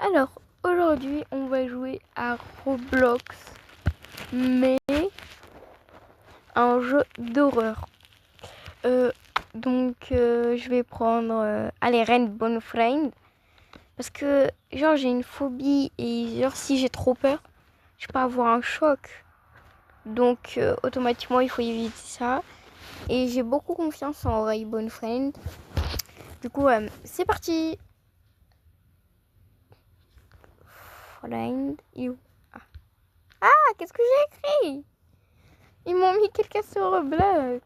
Alors, aujourd'hui, on va jouer à Roblox, mais un jeu d'horreur. Je vais prendre allez, Rainbow Friend, parce que, genre, j'ai une phobie et, genre, si j'ai trop peur, je peux avoir un choc. Donc, automatiquement, il faut éviter ça. Et j'ai beaucoup confiance en Rainbow Friend. Du coup, c'est parti. Friend, you. Ah, qu'est-ce que j'ai écrit? Ils m'ont mis quelqu'un sur Roblox.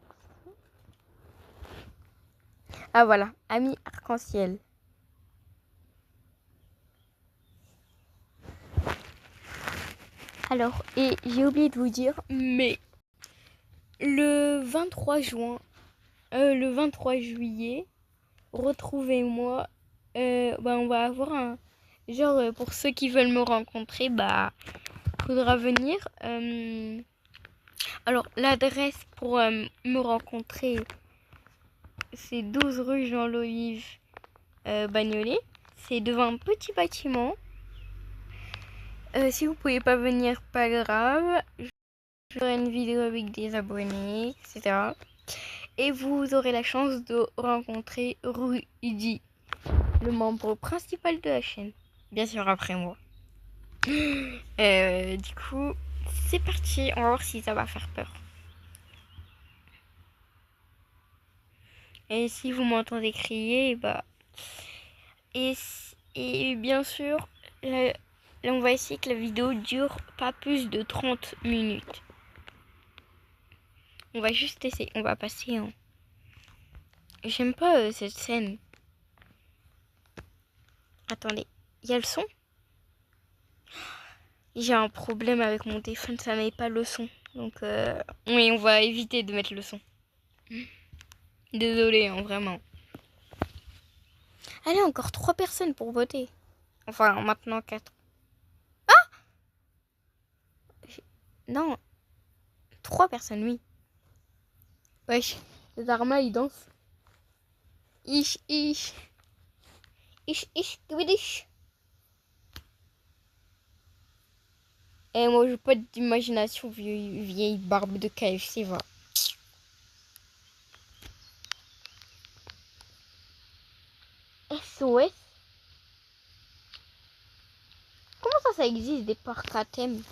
Ah voilà, ami arc-en-ciel. Alors, et j'ai oublié de vous dire, mais le 23 juillet, retrouvez-moi. On va avoir un genre pour ceux qui veulent me rencontrer, faudra venir. Alors l'adresse pour me rencontrer, c'est 12 rue Jean-Louis Bagnolet. C'est devant un petit bâtiment. Si vous pouvez pas venir, pas grave. Je ferai une vidéo avec des abonnés, etc. Et vous aurez la chance de rencontrer Rudy, le membre principal de la chaîne. Bien sûr, après moi. Du coup, c'est parti. On va voir si ça va faire peur. Et si vous m'entendez crier, Et bien sûr, là, on va essayer que la vidéo dure pas plus de 30 minutes. On va juste essayer. On va passer en... J'aime pas cette scène. Attendez, il y a le son? J'ai un problème avec mon téléphone, ça met pas le son. Donc, oui, on va éviter de mettre le son. Désolée, hein, vraiment. Allez, encore 3 personnes pour voter. Enfin, maintenant 4. Ah! Non, 3 personnes, oui. Wesh, les armes ils dansent. Ich. Et moi, j'ai pas d'imagination, vieille barbe de KFC, va. SOS? Comment ça existe des parcs à thème?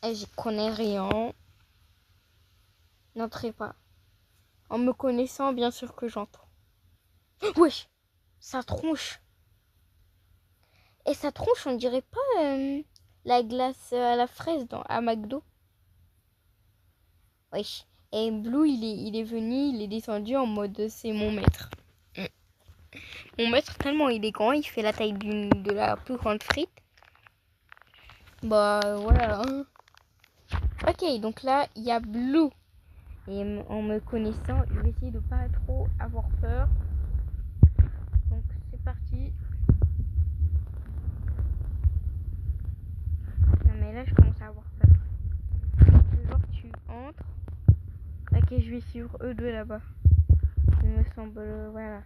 J'y connais rien. N'entrez pas. En me connaissant, bien sûr que j'entre. Wesh, ça tronche. Et ça tronche, on dirait pas la glace à la fraise à McDo. Wesh. Et Blue, il est venu, il est descendu en mode c'est mon maître. Mon maître, tellement il est grand, il fait la taille de la plus grande frite. Voilà. Hein. Ok, donc là, il y a Blue. Et en me connaissant, je vais essayer de pas trop avoir peur. Donc c'est parti. Non mais là, je commence à avoir peur. Genre tu entres. Ok, je vais suivre eux deux là-bas. Il me semble, voilà.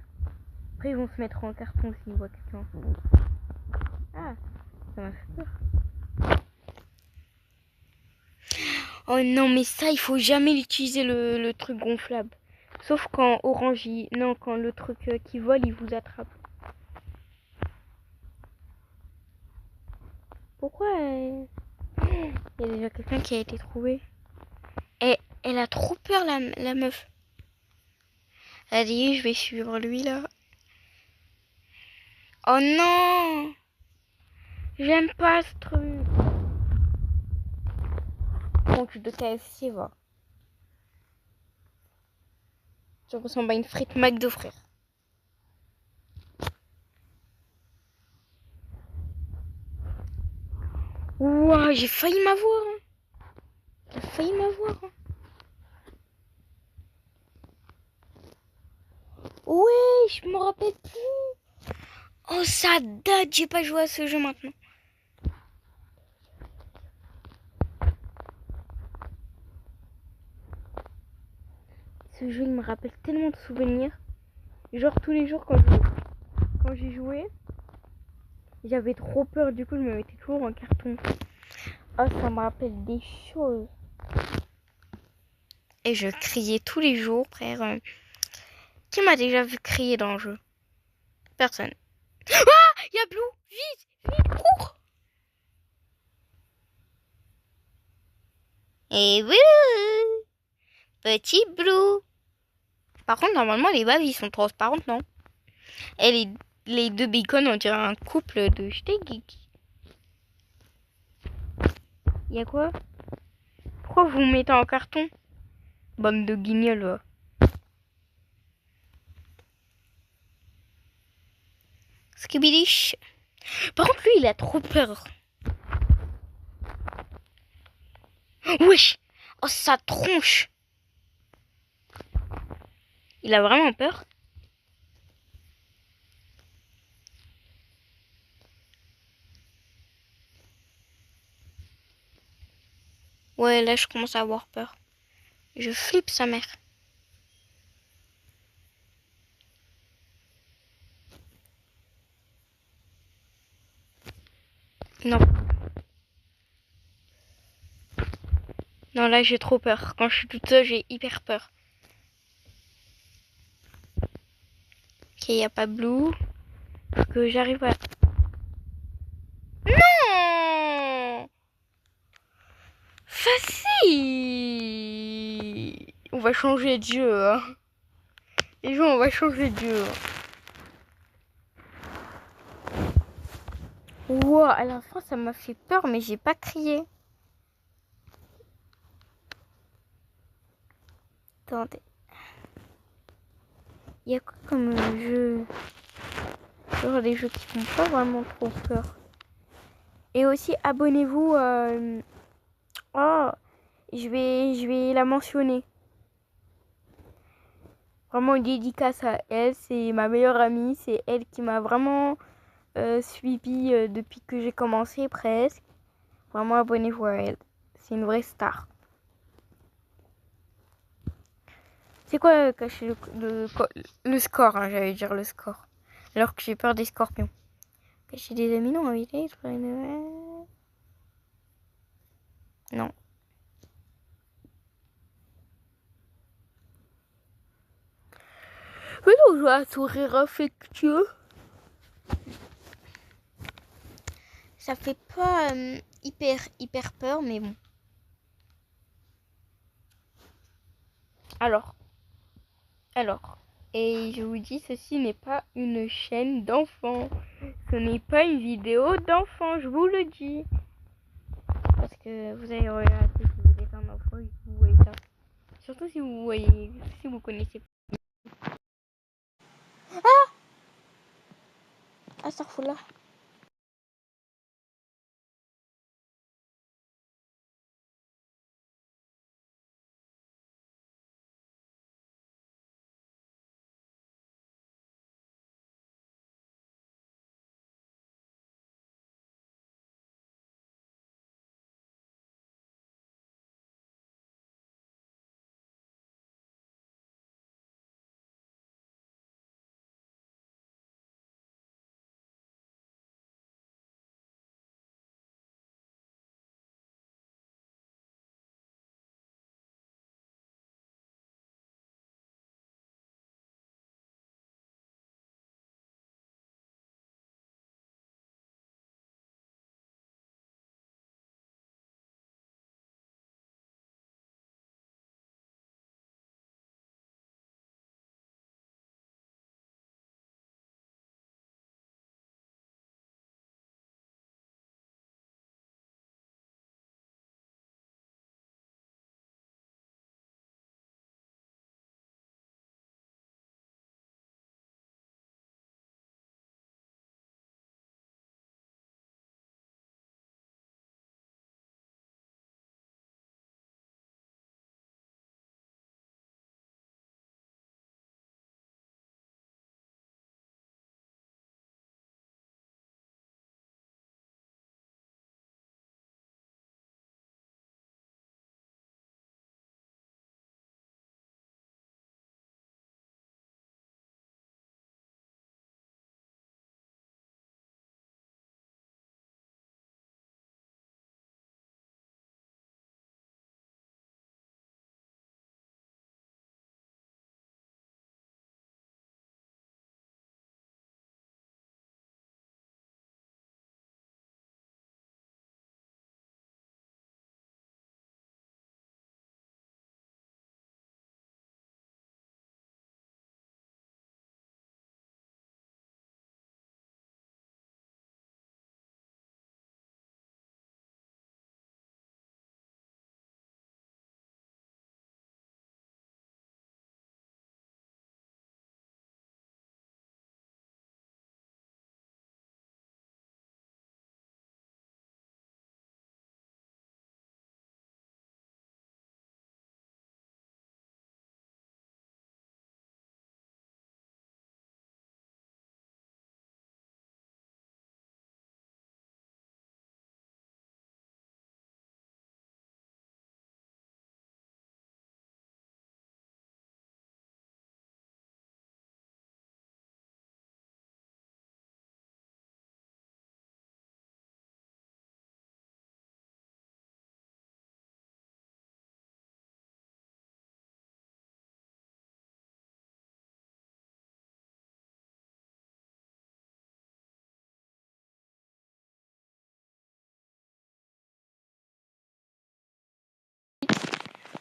Après, ils vont se mettre en carton s'ils voient quelqu'un. Ah, ça m'a fait peur. Oh non, mais ça, il faut jamais l'utiliser le truc gonflable. Sauf quand Orange, non, quand le truc qui vole, il vous attrape. Pourquoi il y a déjà quelqu'un qui a été trouvé. Et elle a trop peur, la meuf. Elle a dit, je vais suivre lui, là. Oh non! J'aime pas ce truc. Donc, de KFC, va. Ça ressemble à une frite McDo, frère. Ouah, j'ai failli m'avoir. Hein. J'ai failli m'avoir. Hein. Ouais, je me rappelle plus. Oh, ça date, j'ai pas joué à ce jeu maintenant. Ce jeu, il me rappelle tellement de souvenirs. Genre tous les jours quand j'ai joué, J'avais trop peur, du coup je me mettais toujours en carton. Oh, ça me rappelle des choses. Et je criais tous les jours, frère. Qui m'a déjà vu crier dans le jeu? Personne. Ah, il y a Blue. Vite, vite, cours. Et Blue, petit Blue. Par contre, normalement, les bases, ils sont transparentes, non? Et les deux bacons, on dirait un couple de geek. Il y a quoi? Pourquoi vous mettez en carton? Bande de guignols. Skibidish. Par contre, lui, il a trop peur. Wesh. Oh, sa tronche. Il a vraiment peur. Ouais, là, je commence à avoir peur. Je flippe sa mère. Non. Non, là, j'ai trop peur. Quand je suis toute seule, j'ai hyper peur. Ok, il n'y a pas Blue. Faut que j'arrive à... Non! Facile! On va changer de jeu, hein. Les gens, on va changer de jeu. Wow, à la fin, ça m'a fait peur, mais j'ai pas crié. Attendez. Il y a quoi comme jeu? Genre des jeux qui font pas vraiment trop peur. Et aussi, abonnez-vous. Oh, je vais la mentionner. Vraiment une dédicace à elle. C'est ma meilleure amie. C'est elle qui m'a vraiment suivi depuis que j'ai commencé presque. Vraiment, abonnez-vous à elle. C'est une vraie star. C'est quoi cacher le score, hein, j'allais dire le score. Alors que j'ai peur des scorpions. Cacher des amis, non, éviter. Non. Mais non, je vois un sourire affectueux. Ça fait pas hyper peur, mais bon. Alors, et je vous dis, ceci n'est pas une chaîne d'enfants. Ce n'est pas une vidéo d'enfants, je vous le dis. Parce que vous allez regarder si vous êtes un enfant et que vous voyez ça. Surtout si vous voyez, si vous connaissez. Ah, ça fout là.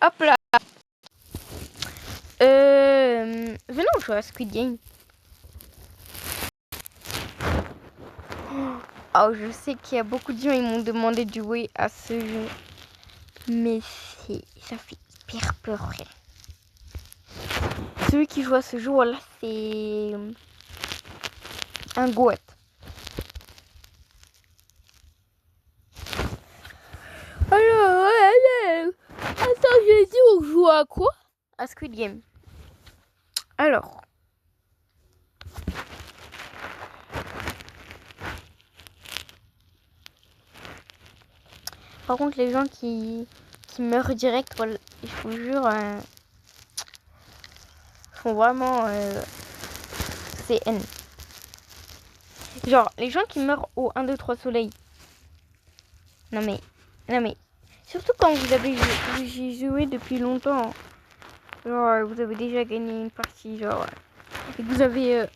Hop là. Venons jouer à Squid Game. Oh, je sais qu'il y a beaucoup de gens qui m'ont demandé de jouer à ce jeu. Mais ça fait hyper peur, frère. Celui qui joue à ce jeu, voilà, c'est un goat. Alors, attends, j'ai dit on joue à quoi? À Squid Game. Alors. Par contre, les gens qui meurent direct, voilà, je vous jure, sont vraiment CN. Genre, les gens qui meurent au 1, 2, 3 soleil. Non mais, surtout quand vous avez joué depuis longtemps. Genre, vous avez déjà gagné une partie, genre, et que vous avez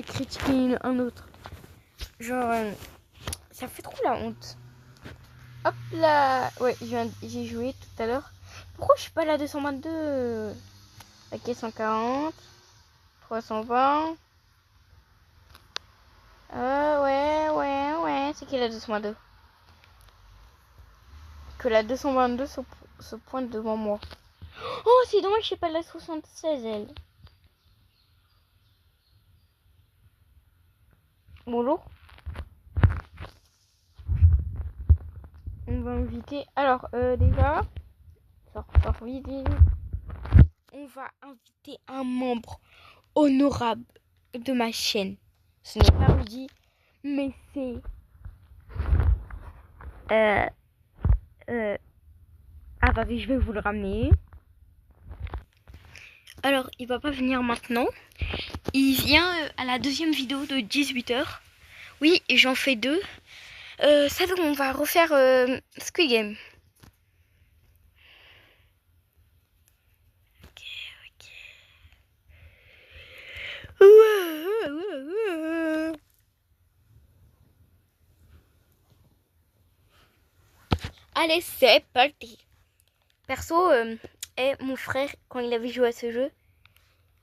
critiqué un autre. Genre, ça fait trop la honte. Hop là. Ouais, j'ai joué tout à l'heure. Pourquoi je suis pas là 222? Ok, 140. 320. Ouais. C'est qui la 222? Que la 222 se pointe devant moi. Oh, c'est dommage, je sais pas la 76, elle. Bonjour. On va inviter. Alors, déjà. Sors vite. On va inviter un membre honorable de ma chaîne. Ce n'est pas Rudy, mais c'est. Attendez, je vais vous le ramener. Alors, il va pas venir maintenant. Il vient à la deuxième vidéo de 18h. Oui, j'en fais 2. Ça donc on va refaire Squid Game. Ok. Allez, c'est parti. Perso, mon frère, quand il avait joué à ce jeu,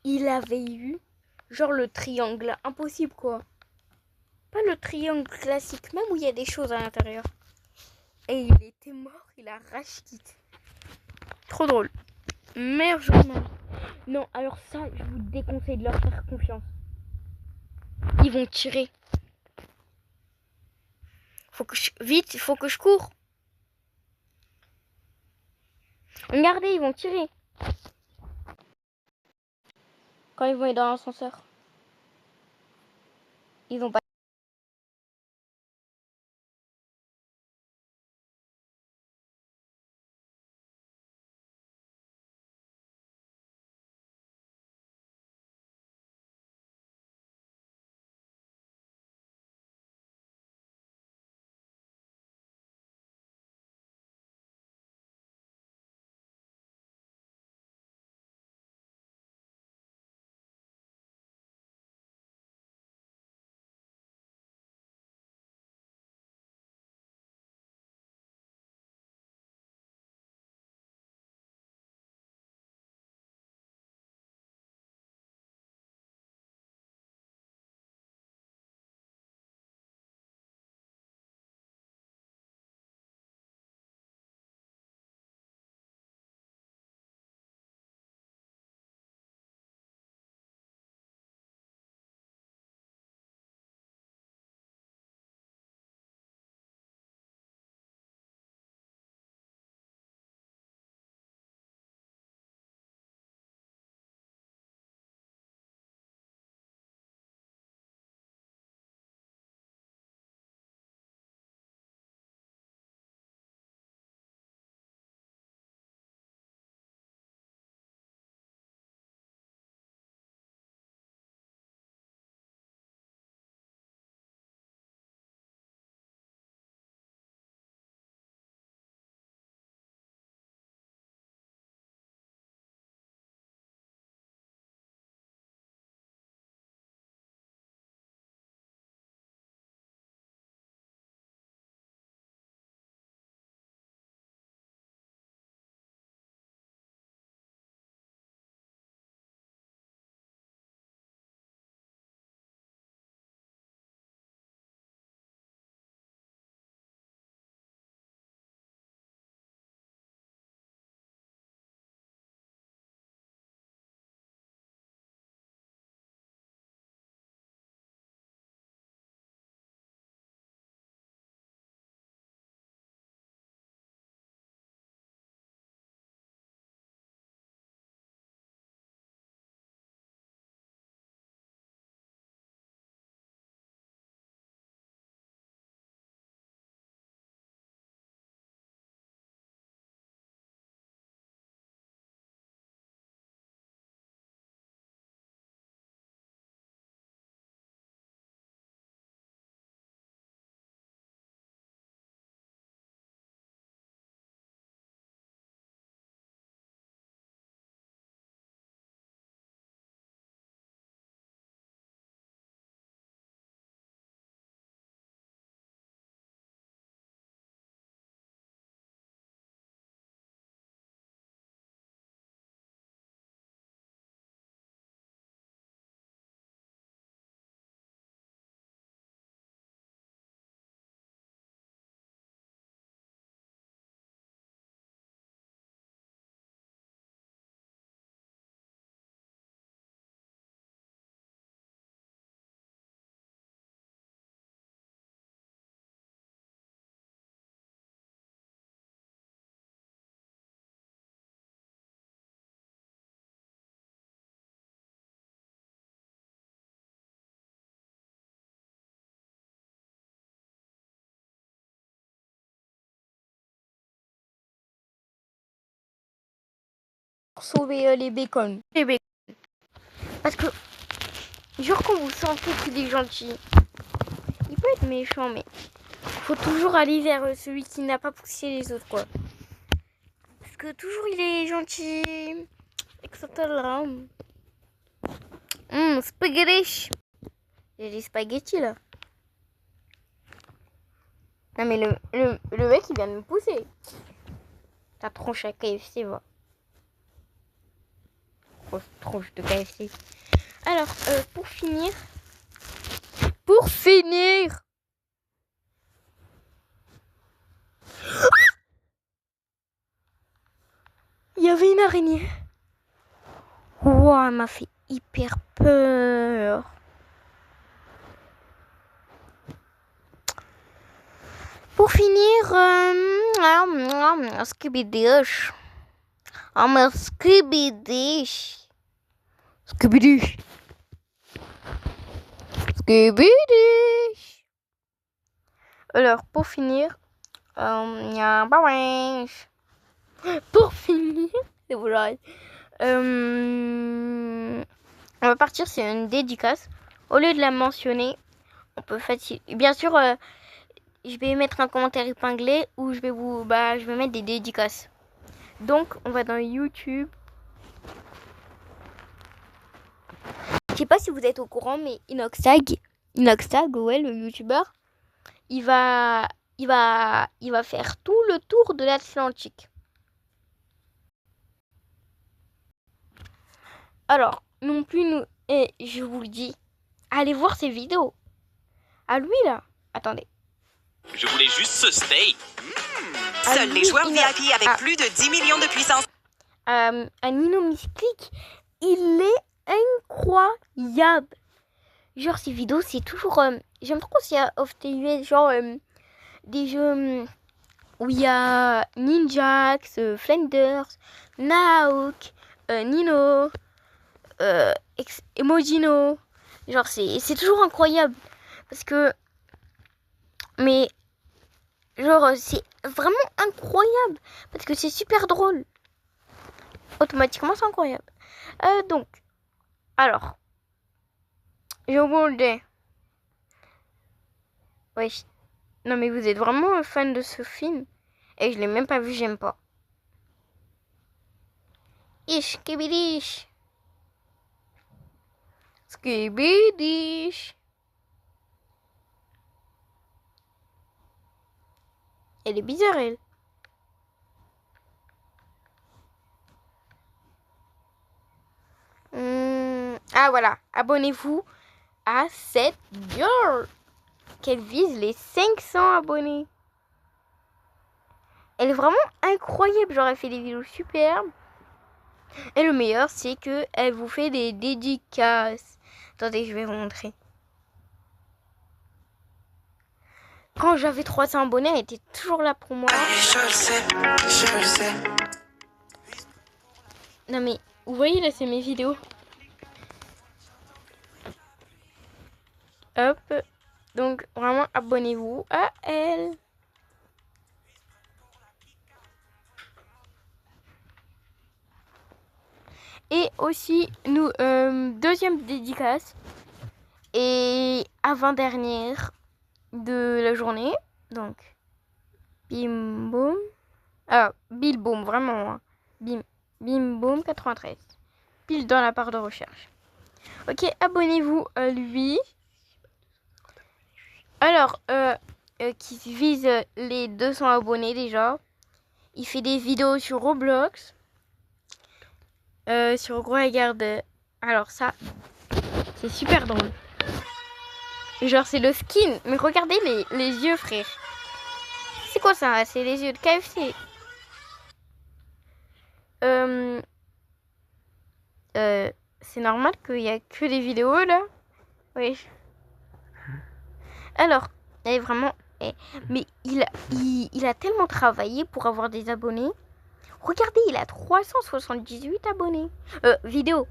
il avait eu genre le triangle impossible, quoi. Pas le triangle classique, même où il y a des choses à l'intérieur. Et il était mort, il a rage quitte. Trop drôle. Meilleur jeu de ma vie. Non, alors ça, je vous déconseille de leur faire confiance. Ils vont tirer. Vite, il faut que je cours. Regardez, ils vont tirer. Quand ils vont être dans l'ascenseur. Ils vont pas. sauver les bacon. Les bacon. Parce que, genre, quand vous sentez qu'il est gentil, il peut être méchant, mais faut toujours aller vers celui qui n'a pas poussé les autres, quoi. Parce que toujours il est gentil, etc. Spaghetti. J'ai des spaghettis, là. Non, mais le mec, il vient de me pousser. Ta tronche à KFC, va. Grosse tronche de KFC. Alors, pour finir... Il y avait une araignée. Wow, elle m'a fait hyper peur. Pour finir, Scooby-Doo. Scooby-Doo. Alors, pour finir, pour finir, c'est vrai. On va partir, c'est une dédicace. Au lieu de la mentionner, on peut facile. Bien sûr, je vais mettre un commentaire épinglé où je vais mettre des dédicaces. Donc, on va dans YouTube. Je sais pas si vous êtes au courant, mais Inoxtag, ouais, le youtubeur, il va faire tout le tour de l'Atlantique. Alors, non plus nous, et je vous le dis, allez voir ses vidéos. À lui là, attendez. Je voulais juste ce steak. Seuls les joueurs VIP avec plus de 10 millions de puissance. Nino Mystique, il est incroyable. Genre, ses vidéos, c'est toujours... j'aime trop aussi à Off TUS, genre des jeux où il y a Ninjax, Flanders, Naok, Nino, Emojino. Genre, c'est toujours incroyable. Parce que... Mais... Genre, c'est vraiment incroyable. Parce que c'est super drôle. Automatiquement, c'est incroyable. Donc, alors... Je vous le dis. Oui. Non, mais vous êtes vraiment un fan de ce film. Et je l'ai même pas vu, j'aime pas. Ish, kibidish. Skibidish. Elle est bizarre, elle. Ah, voilà. Abonnez-vous à cette girl. Qu'elle vise les 500 abonnés. Elle est vraiment incroyable. Genre, elle fait des vidéos superbes. Et le meilleur, c'est que elle vous fait des dédicaces. Attendez, je vais vous montrer. Quand j'avais 300 abonnés, elle était toujours là pour moi. Je le sais. Non mais, vous voyez là, c'est mes vidéos. Hop. Donc, vraiment, abonnez-vous à elle. Et aussi, nous, deuxième dédicace. Et avant-dernière de la journée. Donc, bim boum. Ah, Bill Boom, vraiment. Hein. Bim boum 93. Pile dans la barre de recherche. Ok, abonnez-vous à lui. Alors, qui vise les 200 abonnés déjà. Il fait des vidéos sur Roblox. Sur Regarde. Alors ça, c'est super drôle. Genre c'est le skin. Mais regardez les yeux, frère. C'est quoi ça? C'est les yeux de KFC. C'est normal qu'il n'y a que des vidéos là. Oui. Alors, elle est vraiment... Mais il a tellement travaillé pour avoir des abonnés. Regardez, il a 378 abonnés. Vidéo.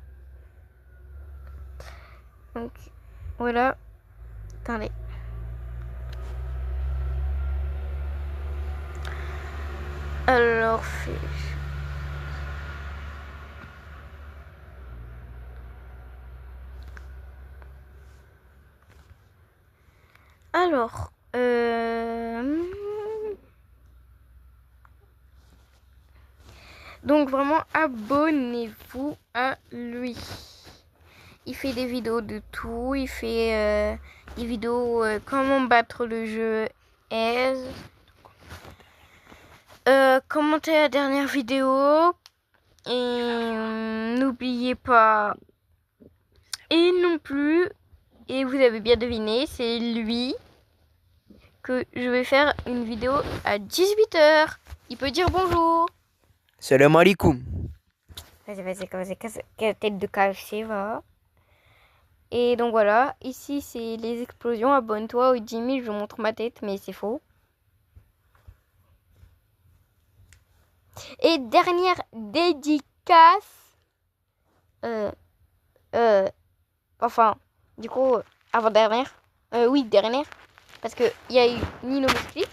Donc, voilà. Attendez. Alors, Alors, donc vraiment abonnez-vous à lui. Il fait des vidéos de tout. Il fait des vidéos comment battre le jeu Aise. Commentez la dernière vidéo. Et n'oubliez pas. Et non plus. Et vous avez bien deviné, c'est lui que je vais faire une vidéo à 18h. Il peut dire bonjour. Salam alaikum. Vas-y, quelle tête de KFC, va. Et donc voilà, ici c'est les explosions. Abonne-toi au 10 000, je vous montre ma tête, mais c'est faux. Et dernière dédicace. Enfin, du coup, avant-dernière. Oui, dernière. Parce qu'il y a eu Nino Muscli,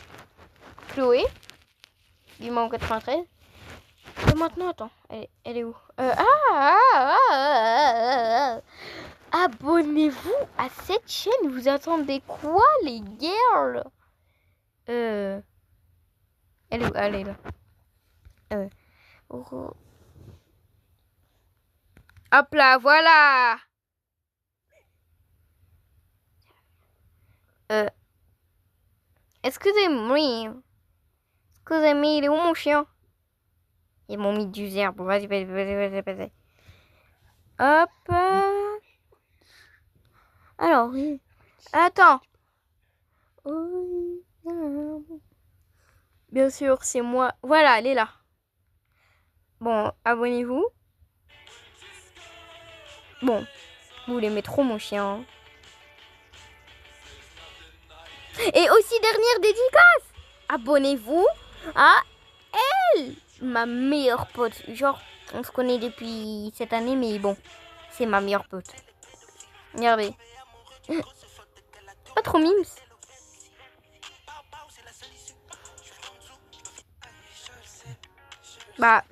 Chloé, du membre 93. Et maintenant, attends, elle est où abonnez-vous à cette chaîne. Vous attendez quoi, les girls? Elle est où? Elle est là. Hop là, voilà. Excusez-moi. Il est où mon chien? Ils m'ont mis du zère. Bon, vas-y. Hop. Alors, oui. Attends. Bien sûr, c'est moi. Voilà, elle est là. Bon, abonnez-vous. Bon, vous l'aimez trop, mon chien. Et aussi, dernière dédicace. Abonnez-vous à elle, ma meilleure pote. Genre, on se connaît depuis cette année, mais bon, c'est ma meilleure pote. Regardez. Pas trop mimes. Bah.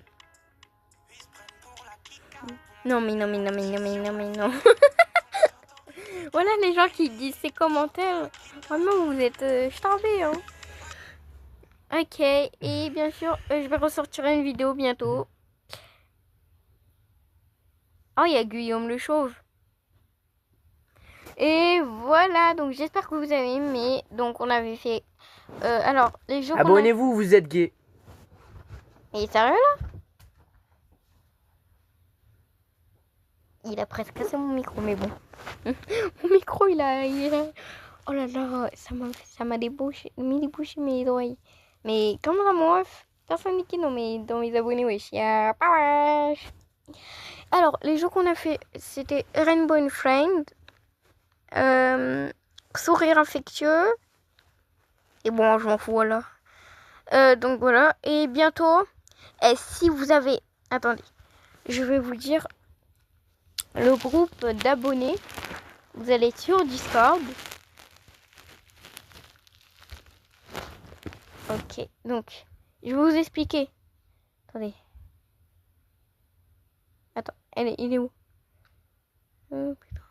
Non. Voilà les gens qui disent ces commentaires. Vraiment, vous êtes starbés, hein. Ok, et bien sûr, je vais ressortir une vidéo bientôt. Oh, il y a Guillaume le Chauve. Et voilà, donc j'espère que vous avez aimé. Donc on avait fait... alors, les jours... Abonnez-vous, vous êtes gay. Il est sérieux là? Il a presque cassé mon micro, mais bon. Mon micro, il a... Oh là là, ça m'a débouché mes oreilles. Mais comme ça, moi, personne n'est qui dans mes abonnés, wesh. Alors, les jeux qu'on a fait, c'était Rainbow and Friend, Sourire infectieux, et bon, je m'en fous, voilà. Donc voilà, et bientôt, si vous avez... Attendez, je vais vous dire le groupe d'abonnés. Vous allez sur Discord. Ok, donc, je vais vous expliquer. Attendez. Attends, il est où? Putain.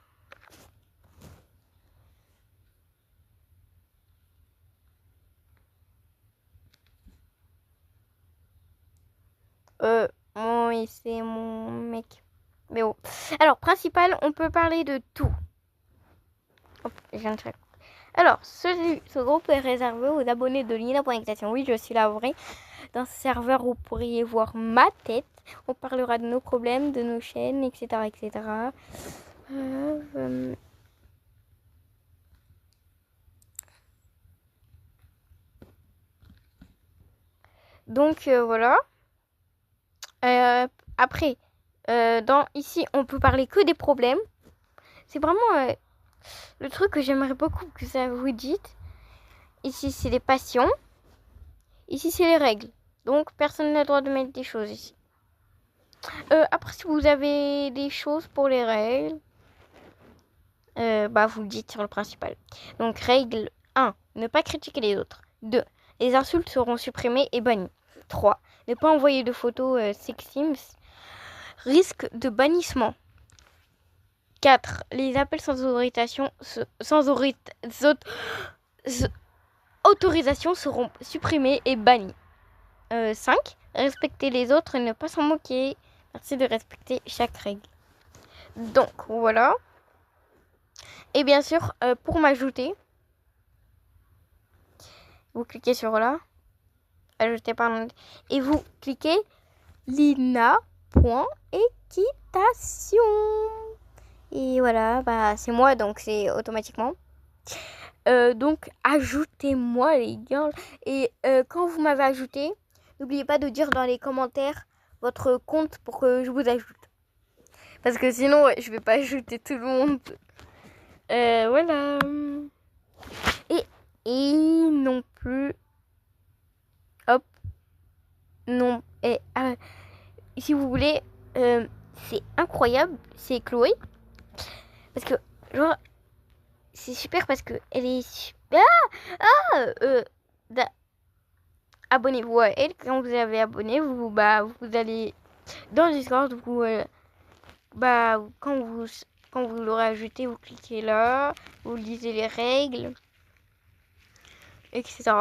Moi, c'est mon mec. Mais bon. Alors, principal, on peut parler de tout. Hop, je viens de faire. Alors, ce groupe est réservé aux abonnés de Lina.excitation. Oui, je suis la vraie. Dans ce serveur, vous pourriez voir ma tête. On parlera de nos problèmes, de nos chaînes, etc. Donc, voilà. Après, ici, on peut parler que des problèmes. C'est vraiment le truc que j'aimerais beaucoup que ça vous dite. Ici, c'est les passions. Ici, c'est les règles. Donc, personne n'a le droit de mettre des choses ici. Après, si vous avez des choses pour les règles, vous le dites sur le principal. Donc, règle 1. Ne pas critiquer les autres. 2. Les insultes seront supprimées et bannies. 3. Ne pas envoyer de photos seximes. Risque de bannissement. 4. Les appels sans autorisation autorisations seront supprimées et bannies. 5. Respecter les autres et ne pas s'en moquer. Merci de respecter chaque règle. Donc, voilà. Et bien sûr, pour m'ajouter, vous cliquez sur là. Ajouter par nom. Et vous cliquez lina.équitation. Et voilà, bah c'est moi, donc c'est automatiquement. Donc, ajoutez-moi, les gars. Et quand vous m'avez ajouté, n'oubliez pas de dire dans les commentaires votre compte pour que je vous ajoute. Parce que sinon, je vais pas ajouter tout le monde. Voilà. Et non plus. Hop. Non. Et si vous voulez, c'est incroyable. C'est Chloé. Parce que, genre, c'est super parce que elle est super. Abonnez-vous à elle. Quand vous avez abonné, vous allez dans le Discord. Quand vous l'aurez ajouté, vous cliquez là, vous lisez les règles, etc.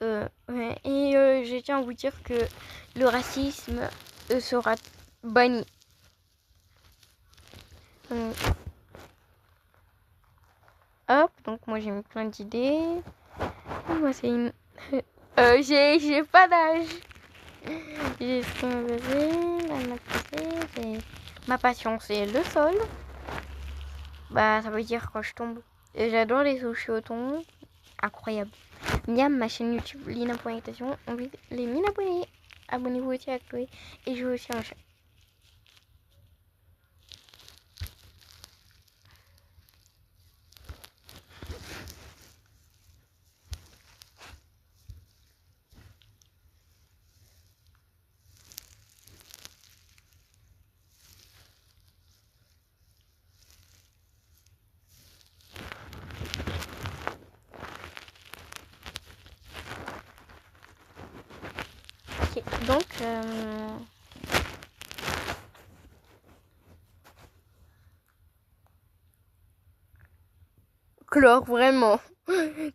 Et je tiens à vous dire que le racisme sera banni. Hop, donc moi j'ai mis plein d'idées. Moi c'est une... j'ai pas d'âge. J'ai ce qu'on veut, ma passion c'est le sol. Bah ça veut dire quand je tombe. Et j'adore les sushis au thon. Incroyable. Miam, ma chaîne YouTube Lina.équitation. On vise les 1000 abonnés. Abonnez-vous aussi à Chloé. Et je veux aussi un chat. Ok, donc Chlore, vraiment.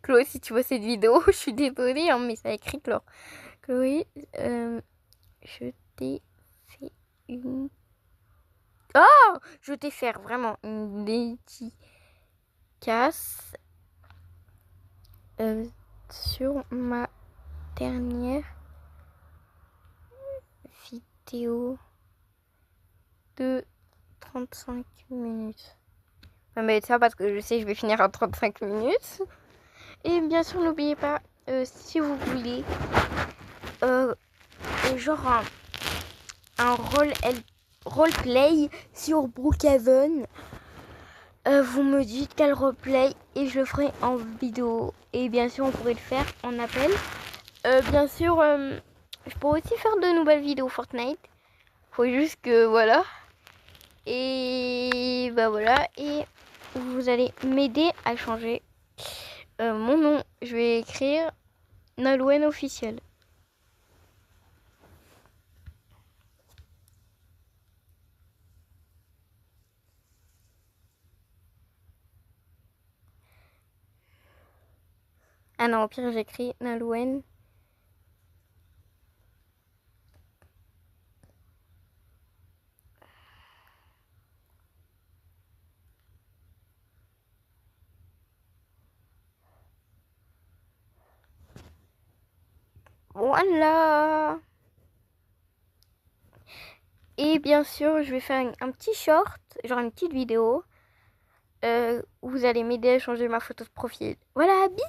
Chloé, si tu vois cette vidéo, je suis désolée, hein, mais ça a écrit Chlore. Chloé, je t'ai fait une... Oh, je t'ai fait vraiment une dédicace sur ma dernière vidéo de 35 minutes. Je vais mettre ça parce que je sais que je vais finir à 35 minutes. Et bien sûr, n'oubliez pas, si vous voulez, genre un roleplay sur Brookhaven, vous me dites quel roleplay et je le ferai en vidéo. Et bien sûr, on pourrait le faire en appel. Bien sûr, je pourrais aussi faire de nouvelles vidéos Fortnite. Faut juste que, voilà. Et bah voilà. Et vous allez m'aider à changer mon nom. Je vais écrire Nalouen officiel. Ah non, au pire, j'écris Nalouen. Voilà. Et bien sûr, je vais faire un petit short, genre une petite vidéo. Où vous allez m'aider à changer ma photo de profil. Voilà, bisous.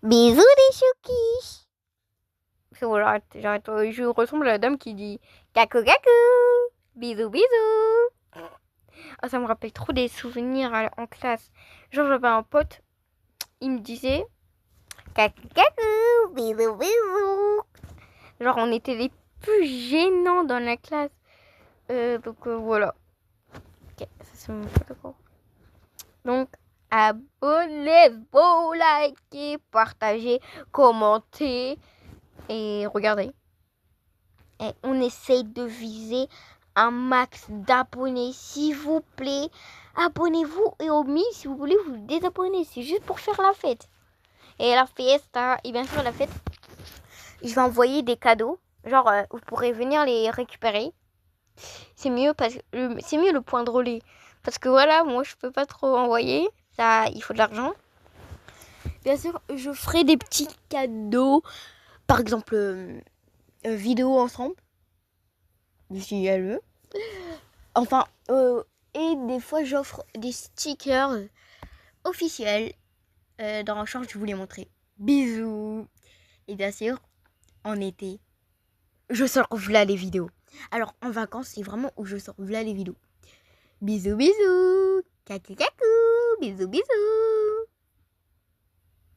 Bisous les choukies. C'est bon, j'arrête. Je ressemble à la dame qui dit kakou kakou. Bisous bisous. Oh, ça me rappelle trop des souvenirs en classe. Genre j'avais un pote, il me disait kakou kakou. Bisous bisous. Genre on était les plus gênants dans la classe. Donc voilà. Ok, ça c'est mon photo. Donc abonnez-vous, likez, partagez, commentez et regardez. Et on essaye de viser un max d'abonnés, s'il vous plaît. Abonnez-vous et au mieux, si vous voulez vous désabonner. C'est juste pour faire la fête. Et la fiesta, et bien sûr la fête, je vais envoyer des cadeaux. Genre, vous pourrez venir les récupérer. C'est mieux parce que c'est mieux le point de relais. Parce que voilà, moi je peux pas trop envoyer. Ça, il faut de l'argent. Bien sûr, je ferai des petits cadeaux. Par exemple, vidéo ensemble. Si elle veut. Enfin, et des fois j'offre des stickers officiels. Dans un short, je vous les montrer. Bisous. Et bien sûr, en été, je sors v'là les vidéos. Alors, en vacances, c'est vraiment où je sors v'là les vidéos. Bisous, bisous. Kakou, kakou. Bisous, bisous.